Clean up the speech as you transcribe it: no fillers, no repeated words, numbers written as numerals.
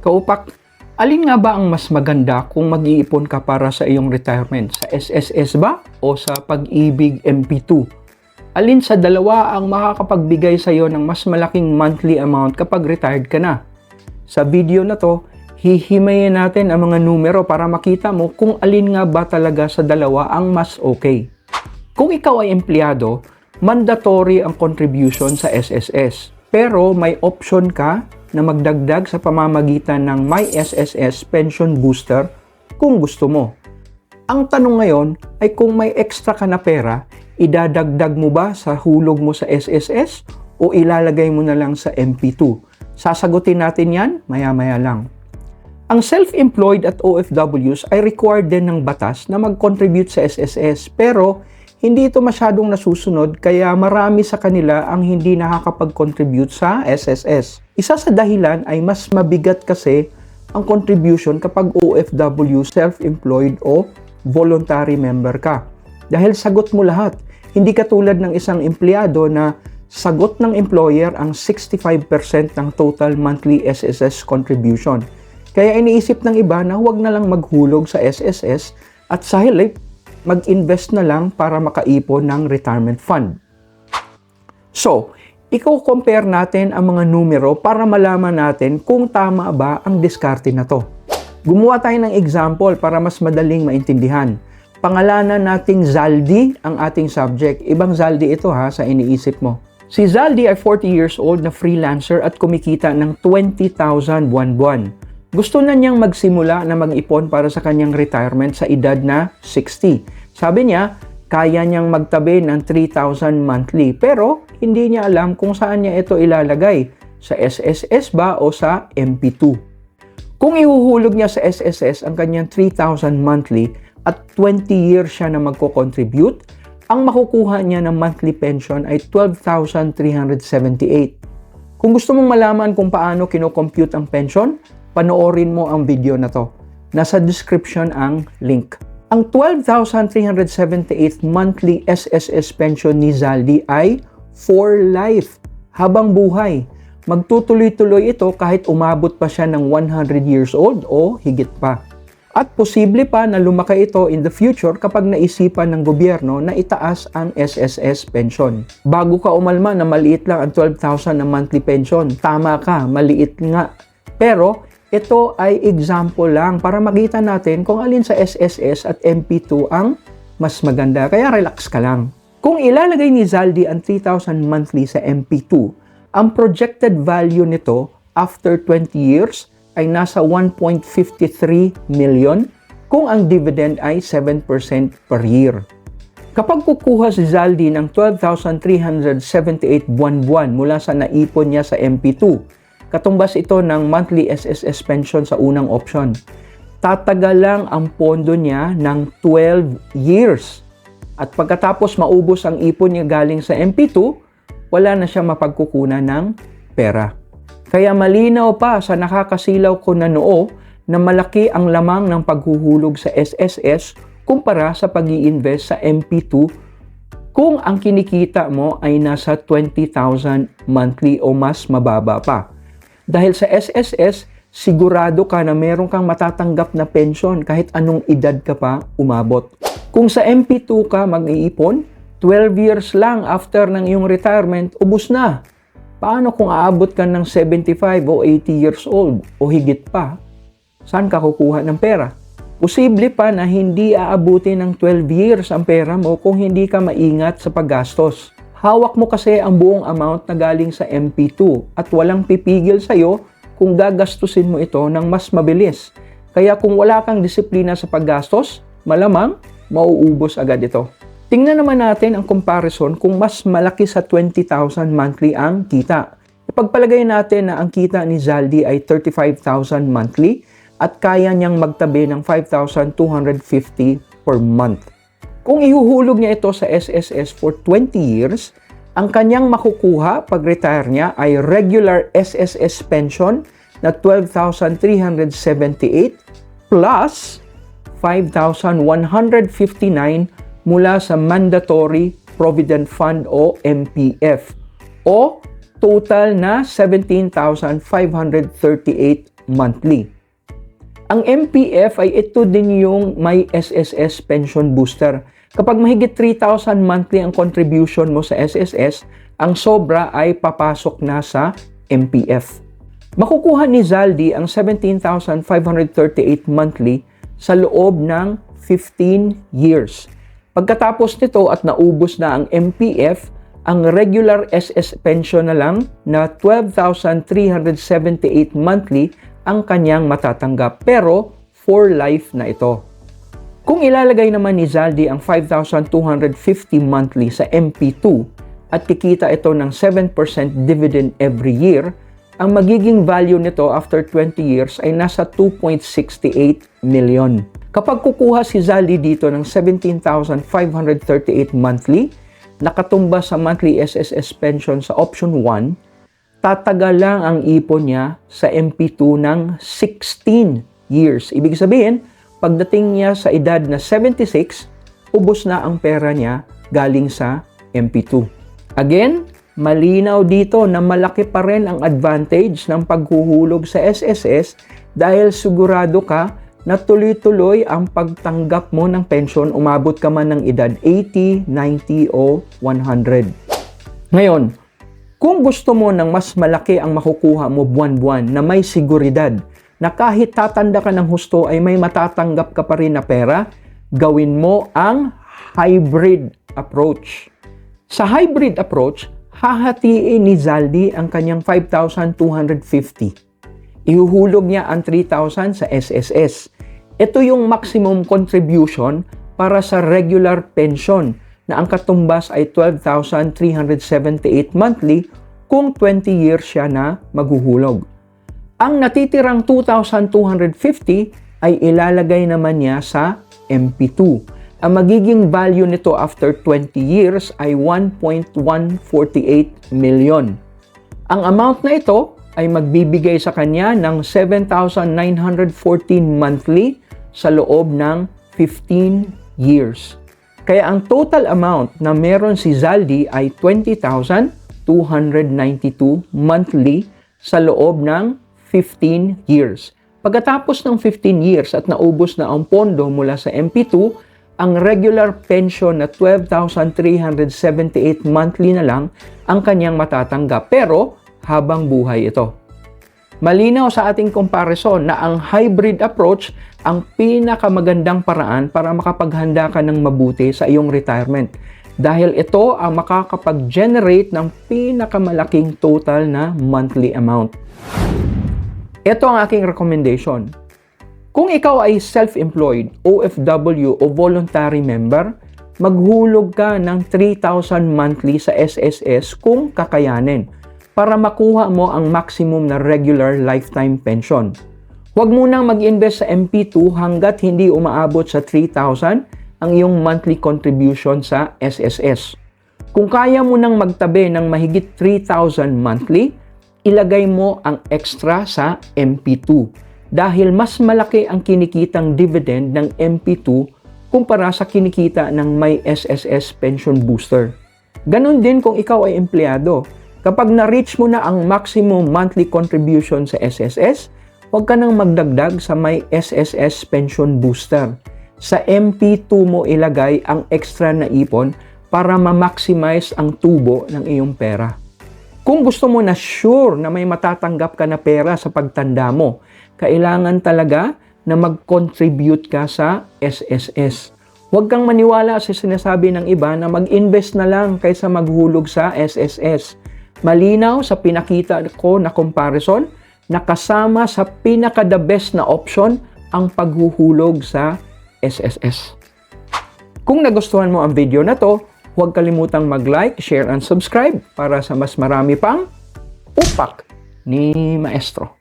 Kaupak, alin nga ba ang mas maganda kung mag-iipon ka para sa iyong retirement? Sa SSS ba o sa Pag-ibig MP2? Alin sa dalawa ang makakapagbigay sa iyo ng mas malaking monthly amount kapag retired ka na? Sa video na to, hihimayin natin ang mga numero para makita mo kung alin nga ba talaga sa dalawa ang mas okay. Kung ikaw ay empleyado, mandatory ang contribution sa SSS. Pero may option ka na magdagdag sa pamamagitan ng My SSS Pension Booster kung gusto mo. Ang tanong ngayon ay kung may extra ka na pera, idadagdag mo ba sa hulog mo sa SSS o ilalagay mo na lang sa MP2? Sasagutin natin yan maya-maya lang. Ang self-employed at OFWs ay required din ng batas na mag-contribute sa SSS pero hindi ito masyadong nasusunod kaya marami sa kanila ang hindi nakakapag-contribute sa SSS. Isa sa dahilan ay mas mabigat kasi ang contribution kapag OFW, self-employed o voluntary member ka. Dahil sagot mo lahat. Hindi katulad ng isang empleyado na sagot ng employer ang 65% ng total monthly SSS contribution. Kaya iniisip ng iba na huwag na lang maghulog sa SSS at sa halip, mag-invest na lang para makaipon ng retirement fund. So, i-compare natin ang mga numero para malaman natin kung tama ba ang diskarte na to. Gumawa tayo ng example para mas madaling maintindihan. Pangalanan nating Zaldi ang ating subject. Ibang Zaldi ito sa iniisip mo. Si Zaldi ay 40 years old na freelancer at kumikita ng 20,000 buwan-buwan. Gusto na niyang magsimula na mag-ipon para sa kanyang retirement sa edad na 60. Sabi niya, kaya niyang magtabi ng 3,000 monthly pero hindi niya alam kung saan niya ito ilalagay, sa SSS ba o sa MP2. Kung ihuhulog niya sa SSS ang kanyang 3,000 monthly at 20 years siya na magko-contribute, ang makukuha niya ng monthly pension ay 12,378. Kung gusto mong malaman kung paano kino-compute ang pension, panoorin mo ang video na to. Nasa description ang link. Ang 12,378 monthly SSS pension ni Zaldi ay for life, habang buhay. Magtutuloy-tuloy ito kahit umabot pa siya ng 100 years old o higit pa. At posible pa na lumaki ito in the future kapag naisipan ng gobyerno na itaas ang SSS pension. Bago ka umalma na maliit lang ang 12,000 na monthly pension, tama ka, maliit nga. Pero ito ay example lang para makita natin kung alin sa SSS at MP2 ang mas maganda. Kaya relax ka lang. Kung ilalagay ni Zaldi ang 3,000 monthly sa MP2, ang projected value nito after 20 years ay nasa 1.53 million kung ang dividend ay 7% per year. Kapag kukuha si Zaldi ng 12,378 buwan-buwan mula sa naipon niya sa MP2, katumbas ito ng monthly SSS pension sa unang option. Tatagal lang ang pondo niya ng 12 years. At pagkatapos maubos ang ipon niya galing sa MP2, wala na siya mapagkukunan ng pera. Kaya malinaw pa sa nakakasilaw ko na noo na malaki ang lamang ng paghuhulog sa SSS kumpara sa pag-i-invest sa MP2 kung ang kinikita mo ay nasa 20,000 monthly o mas mababa pa. Dahil sa SSS, sigurado ka na meron kang matatanggap na pension kahit anong edad ka pa umabot. Kung sa MP2 ka mag-iipon, 12 years lang after ng iyong retirement, ubos na. Paano kung aabot ka ng 75 o 80 years old o higit pa? Saan ka kukuha ng pera? Posible pa na hindi aabutin ng 12 years ang pera mo kung hindi ka maingat sa paggastos. Hawak mo kasi ang buong amount na galing sa MP2 at walang pipigil sa'yo kung gagastusin mo ito ng mas mabilis. Kaya kung wala kang disiplina sa paggastos, malamang mauubos agad ito. Tingnan naman natin ang comparison kung mas malaki sa 20,000 monthly ang kita. Ipagpalagay natin na ang kita ni Zaldi ay 35,000 monthly at kaya niyang magtabi ng 5,250 per month. Kung ihuhulog niya ito sa SSS for 20 years, ang kanyang makukuha pag retire niya ay regular SSS pension na 12,378 plus 5,159 mula sa Mandatory Provident Fund o MPF o total na 17,538 monthly. Ang MPF ay ito din yung may SSS pension booster. Kapag mahigit 3,000 monthly ang contribution mo sa SSS, ang sobra ay papasok na sa MPF. Makukuha ni Zaldi ang 17,538 monthly sa loob ng 15 years. Pagkatapos nito at naubos na ang MPF, ang regular SS pension na lang na 12,378 monthly ang kanyang matatanggap, pero for life na ito. Kung ilalagay naman ni Zaldi ang 5,250 monthly sa MP2 at kikita ito ng 7% dividend every year, ang magiging value nito after 20 years ay nasa 2.68 million. Kapag kukuha si Zaldi dito ng 17,538 monthly, nakatumba sa monthly SSS pension sa option 1, tatagal lang ang ipon niya sa MP2 ng 16 years. Ibig sabihin, pagdating niya sa edad na 76, ubos na ang pera niya galing sa MP2. Again, malinaw dito na malaki pa rin ang advantage ng paghuhulog sa SSS dahil sigurado ka na tuloy-tuloy ang pagtanggap mo ng pension umabot ka man ng edad 80, 90 o 100. Ngayon, kung gusto mo ng mas malaki ang makukuha mo buwan-buwan na may seguridad na kahit tatanda ka ng husto ay may matatanggap ka pa rin na pera, gawin mo ang hybrid approach. Sa hybrid approach, hahatiin ni Zaldi ang kanyang 5,250. Ihuhulog niya ang 3,000 sa SSS. Ito yung maximum contribution para sa regular pension na ang katumbas ay 12,378 monthly kung 20 years siya na maghuhulog. Ang natitirang 2,250 ay ilalagay naman niya sa MP2. Ang magiging value nito after 20 years ay 1.148 million. Ang amount na ito ay magbibigay sa kanya ng 7,914 monthly sa loob ng 15 years. Kaya ang total amount na meron si Zaldi ay 20,292 monthly sa loob ng 15 years. Pagkatapos ng 15 years at naubos na ang pondo mula sa MP2, ang regular pension na 12,378 monthly na lang ang kanyang matatanggap, pero habang buhay ito. Malinaw sa ating comparison na ang hybrid approach ang pinakamagandang paraan para makapaghanda ka ng mabuti sa iyong retirement dahil ito ang makakapag-generate ng pinakamalaking total na monthly amount. Ito ang aking recommendation. Kung ikaw ay self-employed, OFW o voluntary member, maghulog ka ng 3,000 monthly sa SSS kung kakayanin para makuha mo ang maximum na regular lifetime pension. Huwag munang mag-invest sa MP2 hanggat hindi umaabot sa 3,000 ang iyong monthly contribution sa SSS. Kung kaya mo nang magtabi ng mahigit 3,000 monthly, ilagay mo ang extra sa MP2 dahil mas malaki ang kinikitang dividend ng MP2 kumpara sa kinikita ng may SSS pension booster. Ganon din kung ikaw ay empleyado. Kapag na-reach mo na ang maximum monthly contribution sa SSS, huwag ka nang magdagdag sa may SSS pension booster. Sa MP2 mo ilagay ang extra na ipon para ma-maximize ang tubo ng iyong pera. Kung gusto mo na sure na may matatanggap ka na pera sa pagtanda mo, kailangan talaga na mag-contribute ka sa SSS. Huwag kang maniwala sa sinasabi ng iba na mag-invest na lang kaysa maghulog sa SSS. Malinaw sa pinakita ko na comparison na kasama sa pinaka-the best na option ang paghuhulog sa SSS. Kung nagustuhan mo ang video na to, huwag kalimutang mag-like, share, and subscribe para sa mas marami pang upak ni Maestro.